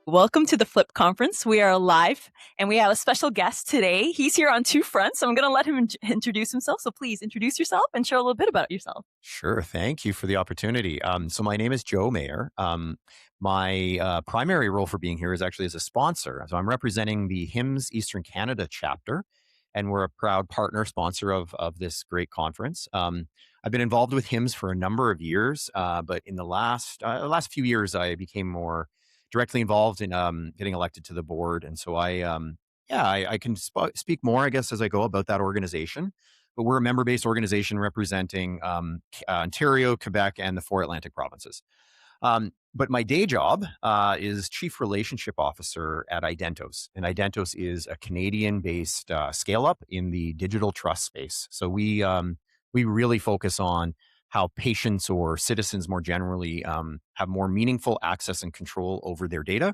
Welcome to the FHLIP conference. We are live and we have a special guest today. He's here on two fronts. So I'm going to let him introduce himself. So please introduce yourself and share a little bit about yourself. Sure. Thank you for the opportunity. So my name is Joe Mayer. My primary role for being here is actually as a sponsor. So I'm representing the HIMSS Eastern Canada chapter, and we're a proud partner sponsor of this great conference. I've been involved with HIMSS for a number of years, but in the last few years, I became more directly involved in getting elected to the board, and so I can speak more, I guess, as I go about that organization. But we're a member-based organization representing Ontario, Quebec, and the four Atlantic provinces. But my day job is Chief Relationship Officer at IDENTOS. And IDENTOS is a Canadian-based scale-up in the digital trust space. So we really focus on how patients or citizens more generally have more meaningful access and control over their data,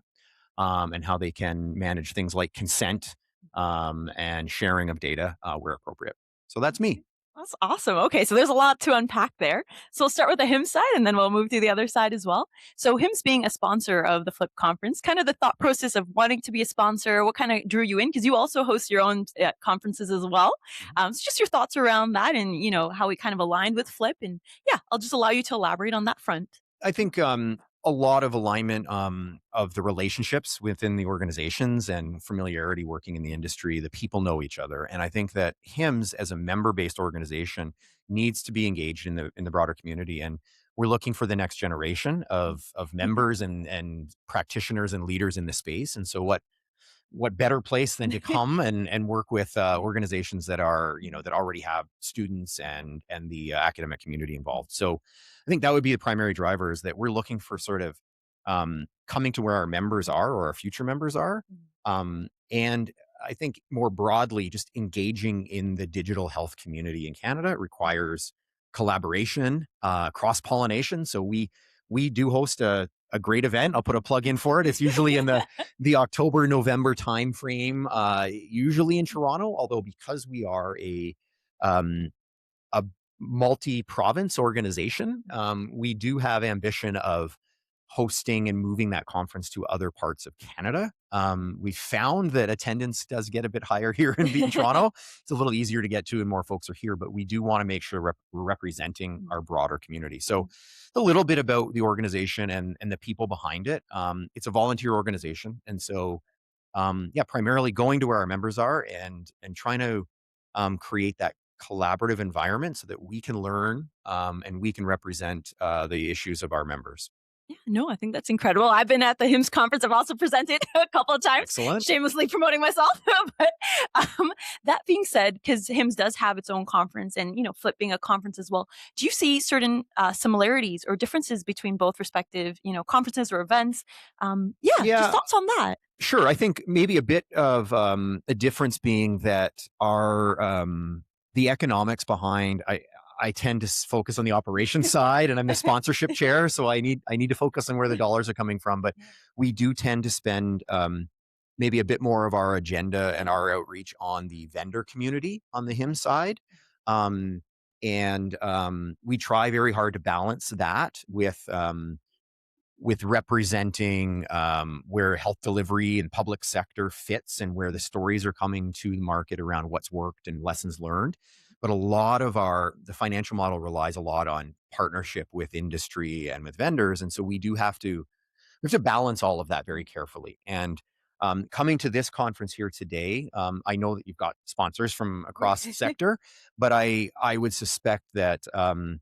and how they can manage things like consent and sharing of data where appropriate. So that's me. That's awesome. Okay, so there's a lot to unpack there. So we'll start with the HIMSS side and then we'll move to the other side as well. So HIMSS being a sponsor of the FHLIP conference, kind of the thought process of wanting to be a sponsor, what kind of drew you in? Because you also host your own conferences as well. So just your thoughts around that and, how we kind of aligned with FHLIP. And yeah, I'll just allow you to elaborate on that front. I think a lot of alignment of the relationships within the organizations and familiarity working in the industry. The people know each other, and I think that HIMSS, as a member-based organization, needs to be engaged in the broader community. And we're looking for the next generation of members and practitioners and leaders in the space. And so, what better place than to come and work with organizations that are that already have students and the academic community involved. So I think that would be the primary driver, is that we're looking for sort of coming to where our members are or our future members are. And I think more broadly, just engaging in the digital health community in Canada requires collaboration, cross-pollination. So we do host a great event. I'll put a plug in for it. It's usually in the October, November timeframe, usually in Toronto, although because we are a multi-province organization, we do have ambition of hosting and moving that conference to other parts of Canada. We found that attendance does get a bit higher here in Toronto. It's a little easier to get to and more folks are here, but we do want to make sure we're representing our broader community. So a little bit about the organization and the people behind it. It's a volunteer organization. And so, primarily going to where our members are and trying to create that collaborative environment so that we can learn and we can represent the issues of our members. Yeah, no, I think that's incredible. I've been at the HIMSS conference. I've also presented a couple of times. Excellent. Shamelessly promoting myself. But that being said, because HIMSS does have its own conference and, FHLIP being a conference as well, do you see certain similarities or differences between both respective, conferences or events? Just thoughts on that. Sure. I think maybe a bit of a difference being that our the economics behind, I tend to focus on the operations side, and I'm the sponsorship chair, so I need to focus on where the dollars are coming from. But we do tend to spend maybe a bit more of our agenda and our outreach on the vendor community on the HIMSS side, and we try very hard to balance that with representing where health delivery and public sector fits and where the stories are coming to the market around what's worked and lessons learned. But a lot of the financial model relies a lot on partnership with industry and with vendors. And so we have to balance all of that very carefully. And coming to this conference here today, I know that you've got sponsors from across the sector, but I would suspect that I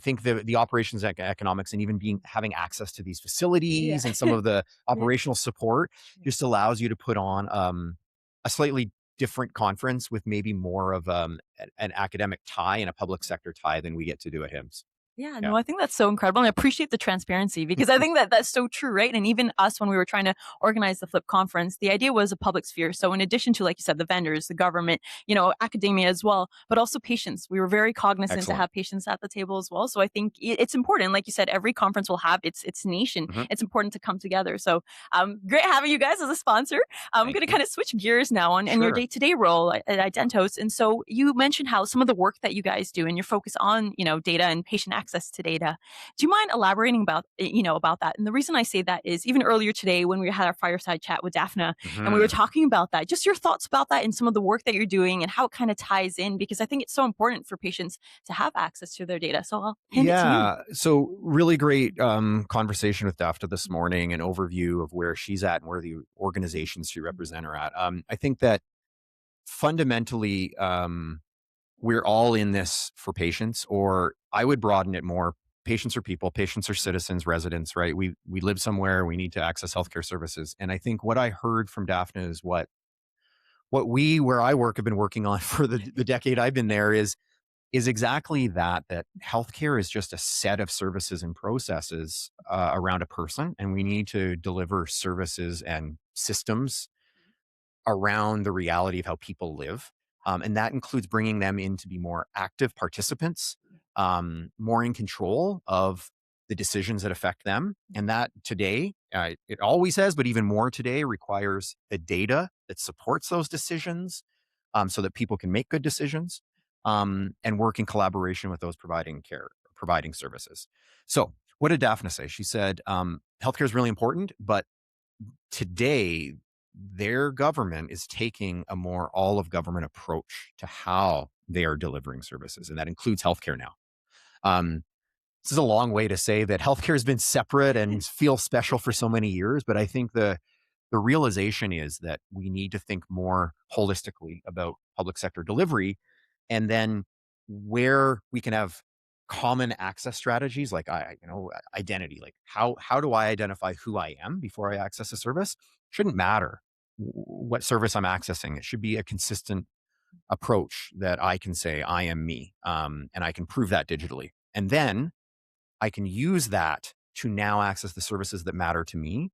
think the operations economics and even having access to these facilities and some of the operational support just allows you to put on a slightly different conference with maybe more of an academic tie and a public sector tie than we get to do at HIMSS. Yeah, no, I think that's so incredible. And I appreciate the transparency because I think that that's so true, right? And even us, when we were trying to organize the FHLIP conference, the idea was a public sphere. So in addition to, like you said, the vendors, the government, academia as well, but also patients. We were very cognizant to have patients at the table as well. So I think it's important. Like you said, every conference will have its niche and it's important to come together. So great having you guys as a sponsor. I'm going to kind of switch gears now on your day-to-day role at IDENTOS. And so you mentioned how some of the work that you guys do and your focus on, data and patient access to data. Do you mind elaborating about about that? And the reason I say that is even earlier today when we had our fireside chat with Daphne and we were Mhm. talking about that, just your thoughts about that and some of the work that you're doing and how it kind of ties in, because I think it's so important for patients to have access to their data. So I'll hand it to you. Yeah. So really great conversation with Dafta this morning, an overview of where she's at and where the organizations she represent are at. I think that fundamentally, we're all in this for patients, or I would broaden it more. Patients are people, patients are citizens, residents, right? We live somewhere, we need to access healthcare services. And I think what I heard from Daphne is what we where I work have been working on for the decade I've been there is exactly that healthcare is just a set of services and processes around a person, and we need to deliver services and systems around the reality of how people live. And that includes bringing them in to be more active participants, more in control of the decisions that affect them. And that today, it always has, but even more today, requires the data that supports those decisions, so that people can make good decisions, and work in collaboration with those providing care, providing services. So, what did Daphne say? She said, healthcare is really important, but today their government is taking a more all of government approach to how they are delivering services, and that includes healthcare now. Um, this is a long way to say that healthcare has been separate and feels special for so many years, but I think the realization is that we need to think more holistically about public sector delivery, and then where we can have common access strategies like identity, like how do I identify who I am before I access a service? Shouldn't matter what service I'm accessing. It should be a consistent approach that I can say I am me, and I can prove that digitally, and then I can use that to now access the services that matter to me.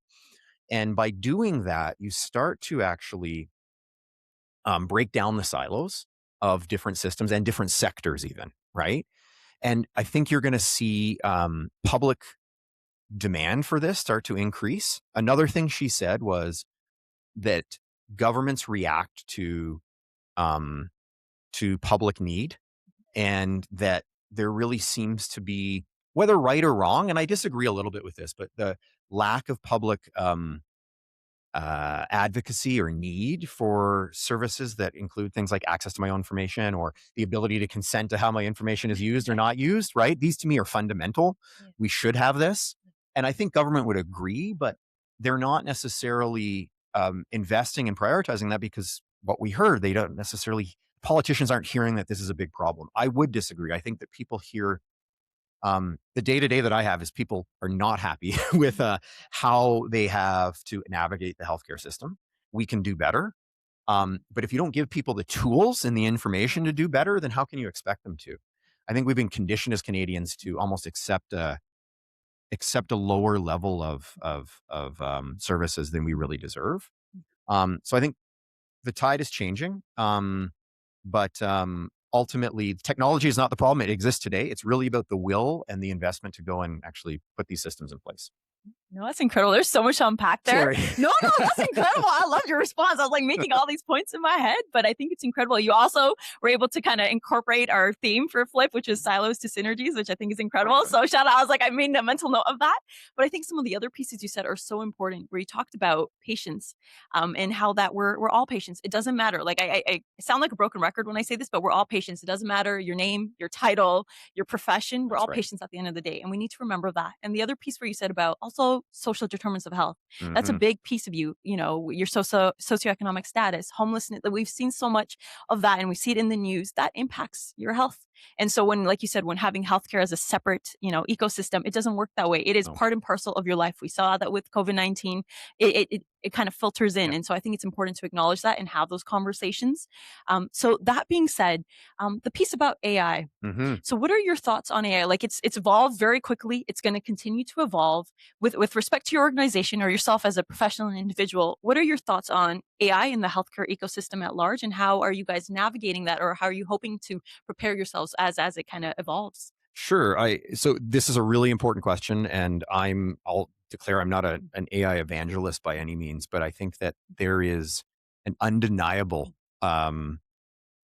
And by doing that, you start to actually break down the silos of different systems and different sectors, even, right? And I think you're going to see public demand for this start to increase. Another thing she said was that governments react um, to public need, and that there really seems to be, whether right or wrong, and I disagree a little bit with this, but the lack of public advocacy or need for services that include things like access to my own information or the ability to consent to how my information is used or not used, right? These to me are fundamental. Yeah. We should have this. And I think government would agree, but they're not necessarily investing and prioritizing that, because what we heard, they don't necessarily, politicians aren't hearing that this is a big problem. I would disagree. I think that people hear the day to day that I have is people are not happy with how they have to navigate the healthcare system. We can do better. But if you don't give people the tools and the information to do better, then how can you expect them to? I think we've been conditioned as Canadians to almost accept a lower level of services than we really deserve. So I think the tide is changing. But ultimately, technology is not the problem. It exists today. It's really about the will and the investment to go and actually put these systems in place. No, that's incredible. There's so much to unpack there. Sorry. No, no, that's incredible. I loved your response. I was like making all these points in my head, but I think it's incredible. You also were able to kind of incorporate our theme for FHLIP, which is silos to synergies, which I think is incredible. So shout out. I was like, I made a mental note of that. But I think some of the other pieces you said are so important, where you talked about patience, and how that we're all patients. It doesn't matter. Like I sound like a broken record when I say this, but we're all patients. It doesn't matter your name, your title, your profession. We're That's all right. patients at the end of the day. And we need to remember that. And the other piece where you said about also social determinants of health, that's a Hmm. big piece of your socioeconomic status, homelessness, that we've seen so much of that and we see it in the news that impacts your health. And so when, like you said, when having healthcare as a separate, ecosystem, it doesn't work that way. It is No. part and parcel of your life. We saw that with COVID-19. It kind of filters in. Yeah. And so I think it's important to acknowledge that and have those conversations. So that being said, the piece about AI, Hmm. so what are your thoughts on AI? Like it's evolved very quickly. It's going to continue to evolve with respect to your organization or yourself as a professional and individual. What are your thoughts on AI in the healthcare ecosystem at large, and how are you guys navigating that, or how are you hoping to prepare yourselves as it kind of evolves? Sure. So this is a really important question, and I'll declare I'm not an AI evangelist by any means, but I think that there is an undeniable um,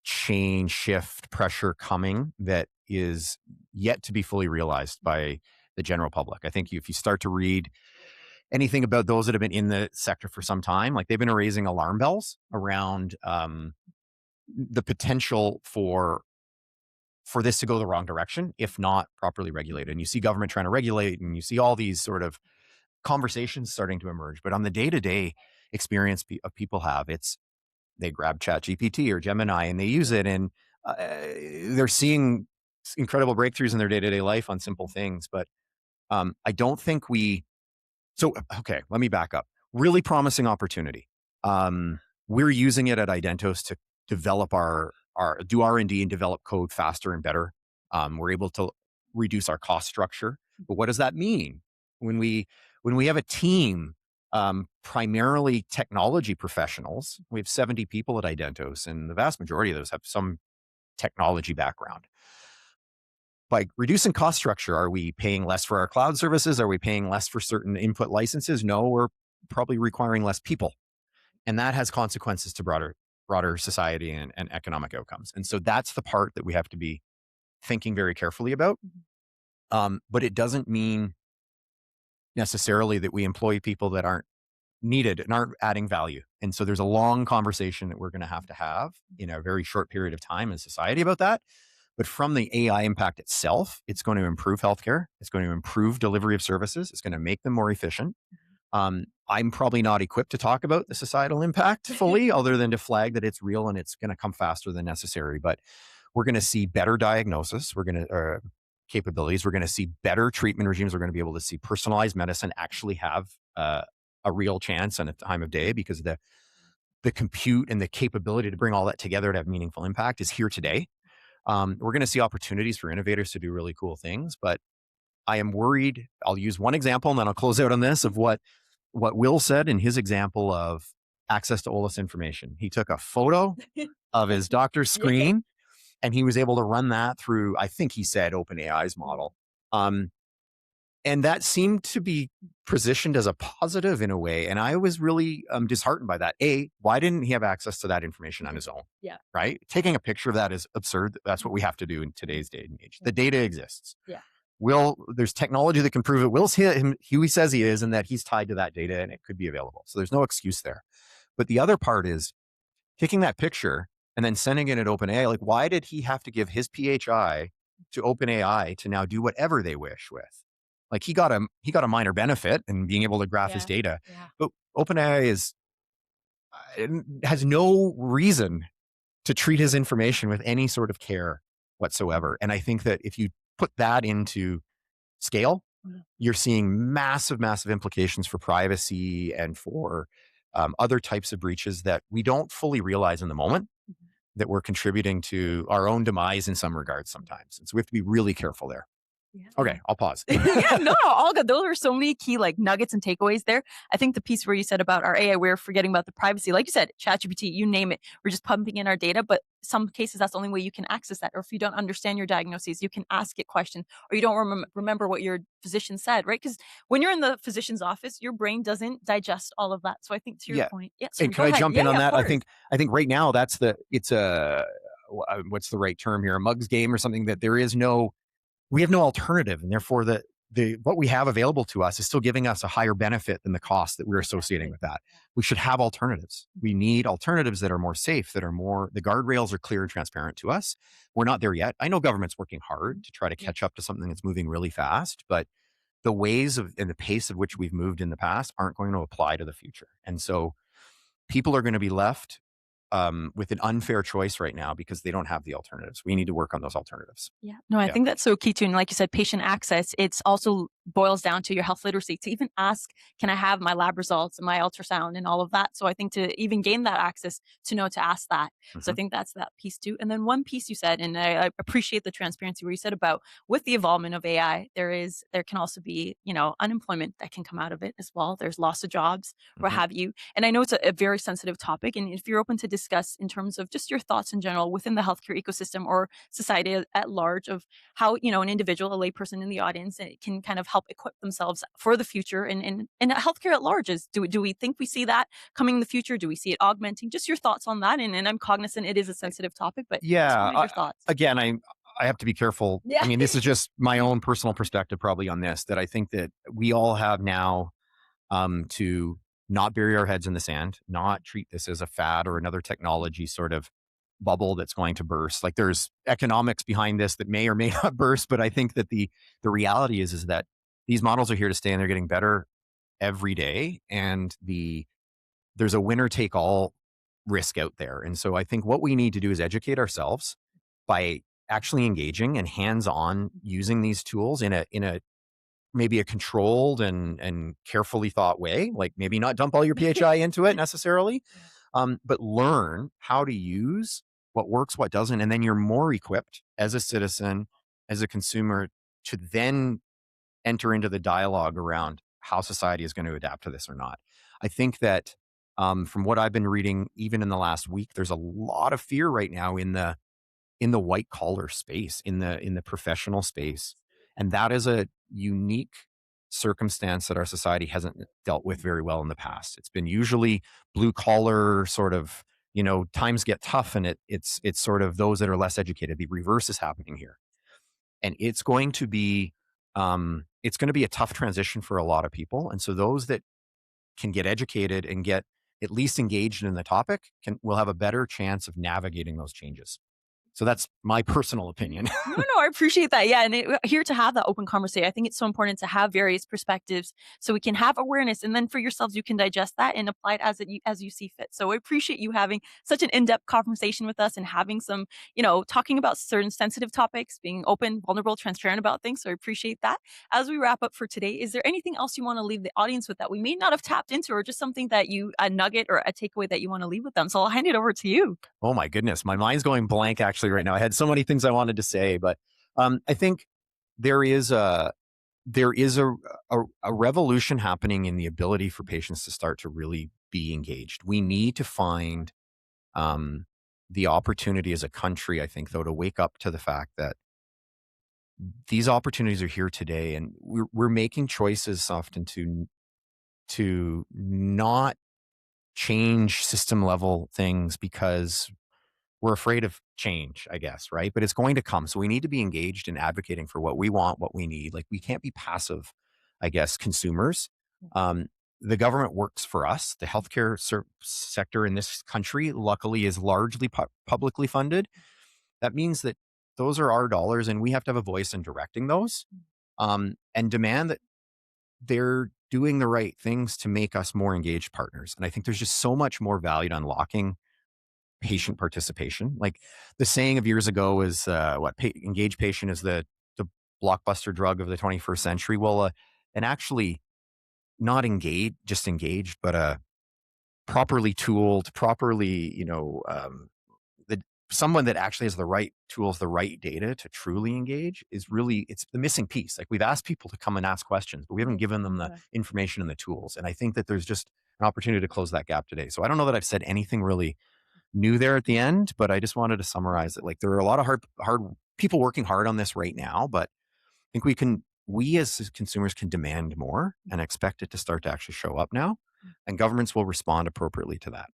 change, shift, pressure coming that is yet to be fully realized by the general public. I think if you start to read anything about those that have been in the sector for some time, like they've been raising alarm bells around the potential for this to go the wrong direction if not properly regulated. And you see government trying to regulate, and you see all these sort of conversations starting to emerge. But on the day-to-day experience of people have, it's they grab ChatGPT or Gemini and they use it, and they're seeing incredible breakthroughs in their day-to-day life on simple things. But I don't think okay, let me back up. Really promising opportunity. We're using it at IDENTOS to develop do R&D and develop code faster and better. We're able to reduce our cost structure. But what does that mean? When we have a team, primarily technology professionals, we have 70 people at IDENTOS, and the vast majority of those have some technology background. By reducing cost structure, are we paying less for our cloud services? Are we paying less for certain input licenses? No, we're probably requiring less people. And that has consequences to broader society and economic outcomes. And so that's the part that we have to be thinking very carefully about. But it doesn't mean necessarily that we employ people that aren't needed and aren't adding value. And so there's a long conversation that we're going to have in a very short period of time in society about that. But from the AI impact itself, it's going to improve healthcare. It's going to improve delivery of services. It's going to make them more efficient. I'm probably not equipped to talk about the societal impact fully, other than to flag that it's real and it's going to come faster than necessary. But we're going to see better diagnosis. We're going to capabilities. We're going to see better treatment regimes. We're going to be able to see personalized medicine actually have a real chance and a time of day, because the compute and the capability to bring all that together to have meaningful impact is here today. We're going to see opportunities for innovators to do really cool things, but I am worried. I'll use one example and then I'll close out on this of what Will said in his example of access to OLS information. He took a photo of his doctor's screen and he was able to run that through, I think he said, OpenAI's model. And that seemed to be positioned as a positive in a way. And I was really disheartened by that. Why didn't he have access to that information on his own? Yeah. Right? Taking a picture of that is absurd. That's what we have to do in today's day and age. The data exists. Yeah. There's technology that can prove it. Will's who he says he is, and that he's tied to that data and it could be available. So there's no excuse there. But the other part is taking that picture and then sending it at OpenAI. Like, why did he have to give his PHI to OpenAI to now do whatever they wish with? Like, he got a minor benefit in being able to graph his data, but OpenAI has no reason to treat his information with any sort of care whatsoever. And I think that if you put that into scale, you're seeing massive, massive implications for privacy and for other types of breaches that we don't fully realize in the moment, that we're contributing to our own demise in some regards sometimes. And so we have to be really careful there. Yeah. Okay, I'll pause. No, all good. Those are so many key nuggets and takeaways there. I think the piece where you said about our AI, we're forgetting about the privacy. Like you said, ChatGPT, you name it. We're just pumping in our data, but some cases that's the only way you can access that. Or if you don't understand your diagnoses, you can ask it questions, or you don't remember what your physician said, right? Because when you're in the physician's office, your brain doesn't digest all of that. So I think to your point, so and can I jump in on that? I think right now it's a what's the right term here? A mug's game or something, that we have no alternative, and therefore what we have available to us is still giving us a higher benefit than the cost that we're associating with that. We should have alternatives. We need alternatives that are more safe, the guardrails are clear and transparent to us. We're not there yet. I know government's working hard to try to catch up to something that's moving really fast, but the ways and the pace of which we've moved in the past aren't going to apply to the future. And so people are going to be left with an unfair choice right now because they don't have the alternatives. We need to work on those alternatives. Yeah. No, I think that's so key too. And like you said, patient access, it's also boils down to your health literacy to even ask, can I have my lab results and my ultrasound and all of that? So I think to even gain that access, to know to ask that. So I think that's that piece too. And then one piece you said, and I appreciate the transparency where you said about with the involvement of AI, there can also be, unemployment that can come out of it as well. There's loss of jobs, what have you. And I know it's a very sensitive topic. And if you're open to discuss in terms of just your thoughts in general within the healthcare ecosystem or society at large of how, an individual, a layperson in the audience can kind of help equip themselves for the future and healthcare at large? Do we think we see that coming in the future? Do we see it augmenting? Just your thoughts on that. And I'm cognizant it is a sensitive topic, but just Yeah. wanted your thoughts. Again, I have to be careful. Yeah. I mean, this is just my own personal perspective, probably on this. That I think that we all have now to not bury our heads in the sand, not treat this as a fad or another technology sort of bubble that's going to burst. Like there's economics behind this that may or may not burst, but I think that the reality is that these models are here to stay and they're getting better every day, and there's a winner take all risk out there. And so I think what we need to do is educate ourselves by actually engaging and hands-on using these tools in a maybe a controlled and carefully thought way, like maybe not dump all your PHI into it necessarily, but learn how to use what works, what doesn't. And then you're more equipped as a citizen, as a consumer, to then enter into the dialogue around how society is going to adapt to this or not. I think that from what I've been reading, even in the last week, there's a lot of fear right now in the white collar space, in the professional space. And that is a unique circumstance that our society hasn't dealt with very well in the past. It's been usually blue collar sort of, times get tough, and it's sort of those that are less educated. The reverse is happening here. And it's going to be a tough transition for a lot of people. And so those that can get educated and get at least engaged in the topic will have a better chance of navigating those changes. So that's my personal opinion. No, I appreciate that. Yeah, and here to have that open conversation. I think it's so important to have various perspectives so we can have awareness, and then for yourselves, you can digest that and apply it as you see fit. So I appreciate you having such an in-depth conversation with us and having some, talking about certain sensitive topics, being open, vulnerable, transparent about things. So I appreciate that. As we wrap up for today, is there anything else you want to leave the audience with that we may not have tapped into, or just something that a nugget or a takeaway that you want to leave with them? So I'll hand it over to you. Oh my goodness, my mind's going blank actually right now. I had so many things I wanted to say, but I think there is a revolution happening in the ability for patients to start to really be engaged. We need to find the opportunity as a country, I think, though, to wake up to the fact that these opportunities are here today, and we're making choices often to not change system level things because we're afraid of change, I guess, right? But it's going to come. So we need to be engaged in advocating for what we want, what we need. Like we can't be passive, I guess, consumers. Um, the government works for us. The healthcare sector in this country, luckily, is largely publicly funded. That means that those are our dollars, and we have to have a voice in directing those, and demand that they're doing the right things to make us more engaged partners. And I think there's just so much more value to unlocking patient participation. Like the saying of years ago is engaged patient is the blockbuster drug of the 21st century. Well, and actually not just engaged, but properly tooled, properly, someone that actually has the right tools, the right data to truly engage it's the missing piece. Like we've asked people to come and ask questions, but we haven't given them the information and the tools. And I think that there's just an opportunity to close that gap today. So I don't know that I've said anything really new there at the end, but I just wanted to summarize it. Like there are a lot of hard people working hard on this right now, but I think we as consumers can demand more and expect it to start to actually show up now, and governments will respond appropriately to that.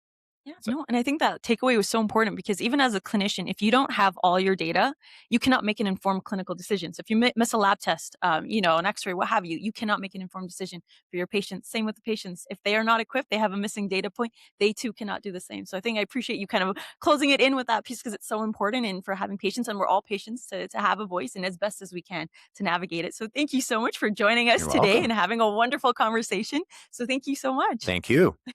Yeah, So, no, and I think that takeaway was so important because even as a clinician, if you don't have all your data, you cannot make an informed clinical decision. So if you miss a lab test, an X-ray, what have you, you cannot make an informed decision for your patients. Same with the patients. If they are not equipped, they have a missing data point, they too cannot do the same. So I think I appreciate you kind of closing it in with that piece because it's so important and for having patients, and we're all patients to have a voice and as best as we can to navigate it. So thank you so much for joining us you're today welcome. and having a wonderful conversation. So thank you so much. Thank you.